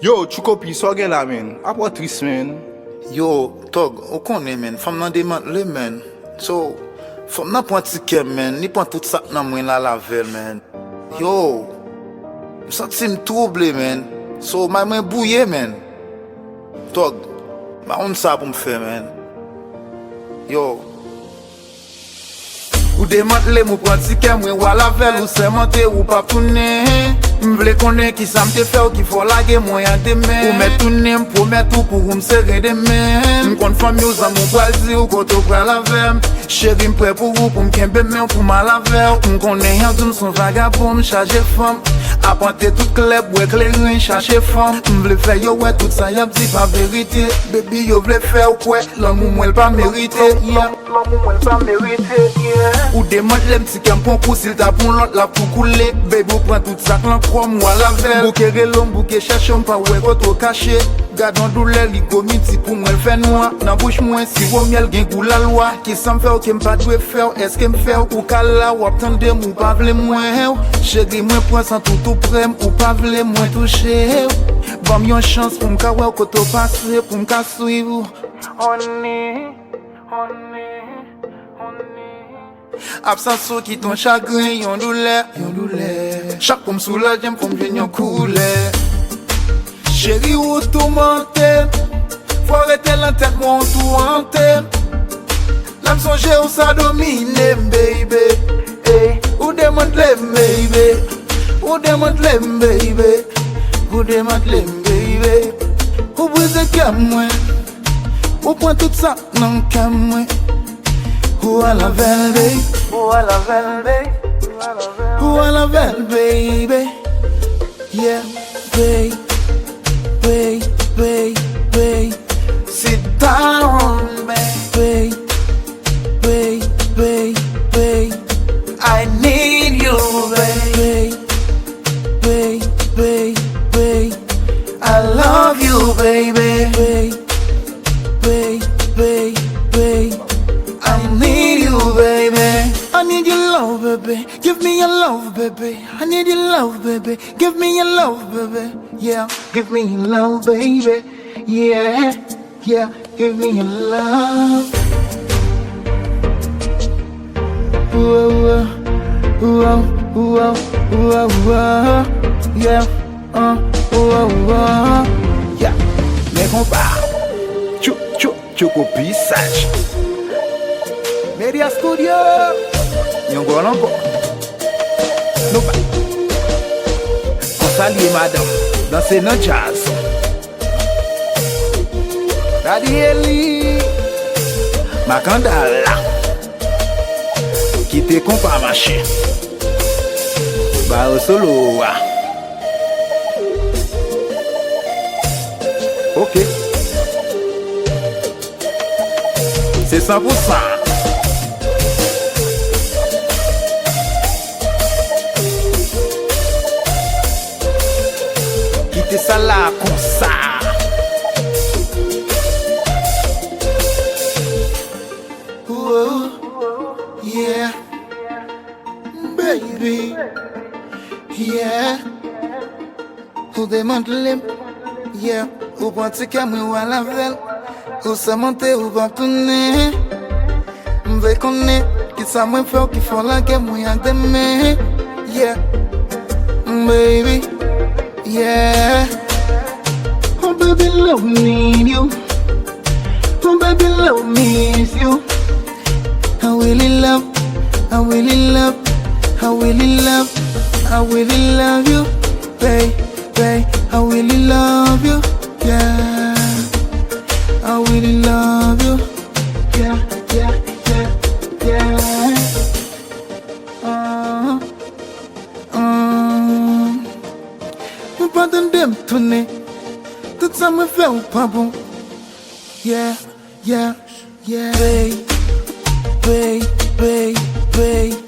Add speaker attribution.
Speaker 1: Yo, Chukopi, so gen la men. Apo tris men.
Speaker 2: Yo, Tog, ou konen men, fam nan demantle men. So, fam nan pon tikem men, ni pon tout sak nan mwen la lavel men. Yo, m santi m trouble men. So, mwen bouye men. Tog, ma on sa pou m fe men. Yo. Ou demantle mou pon tikem mwen wala vel, ou semente ou pa toune. M'vle konnen ki sa m'te fè ou ki fò lage mwen yan demen. Ou mè toune m'promet ou pou ou m'sere demen. M'kon fòm yo zan moun kwazi ou koto kwa lavem. Chéri m'pre pou ou pou m'kembe men ou pou m'alaver. M'konnen yan doun son vagabon m'chaje fòm. Apante tout klep wè klerin chache fòm. M'vle fè yo wè tout sa yap di pa verite. Baby yo vle fè ou kwe, l'amou mwen pa merite. L'amou mwen pa merite. Ou demande lem ti kem pon kou sil ta pon lot la pou koule. Baby ou pren tout sak lan From wala vel, bouke relon, bouke chachon pa wè koto kache. Gadon doule li gomiti pou mwen fè noa. Nan bouche mwen si wò miel gen kou la lwa. Ki sa m fè ou ke m pa dwe fè ou, eske m fè ou kala wap tande m ou pa vle mwen ou. Chéri mwen pren san tout ou prem ou pa vle mwen touche ou. Bam yon chans pou m ka wè ou koto pase pou m ka suiv ou. Absence qui ton chagrin, yon douleur. Chaque comme soulage, j'aime comme j'ai yon couleur. Chérie, ou tout menté. Faut arrêter la tête, moi, tout hanté. L'âme songe ou ça domine, baby. Hey, ou demande les baby. Ou demande les baby. Ou demande les baby. Ou brise comme moi. Ou point tout ça, non, comme moi. Who I love, baby? Who I love, baby? Who I love, baby? Yeah, baby, baby. Sit down, baby, baby. I need you, baby, baby. I love you, baby, baby. I need you, baby. I need your love, baby. Give me your love, baby. I need your love, baby. Give me your love, baby. Yeah, give me your love, baby. Yeah, yeah, give me your love. Whoa, whoa, whoa, whoa, whoa. Yeah, whoa, whoa. Yeah,
Speaker 1: Men kon pa. Chukopi sach. Media Studio. Yon gol anko. Nou pa. Kon salye madame. Danse nan jazz. Daddy Eli. Makandala. Kite kon pa mache. Ba o solo wa. Ok. C'est 100%. Quitter ça là comme ça.
Speaker 2: Whoa, yeah, baby, yeah. Ou démantelé, yeah. Ou prend tes ou à la velle. Ou ça monte ou va tourner. M'veut connaître qui ça me fait qui font la guerre moi en demain. Yeah, baby, yeah. Oh baby, love need you. Oh baby, love miss you. I really love, I really love, I really love, I really love you, babe, I really love you, yeah. I really love you, yeah, yeah, yeah, yeah. Me pardon dem tourner, tout ça me fait ou pas bon, yeah, yeah, yeah. Babe, babe, babe, babe.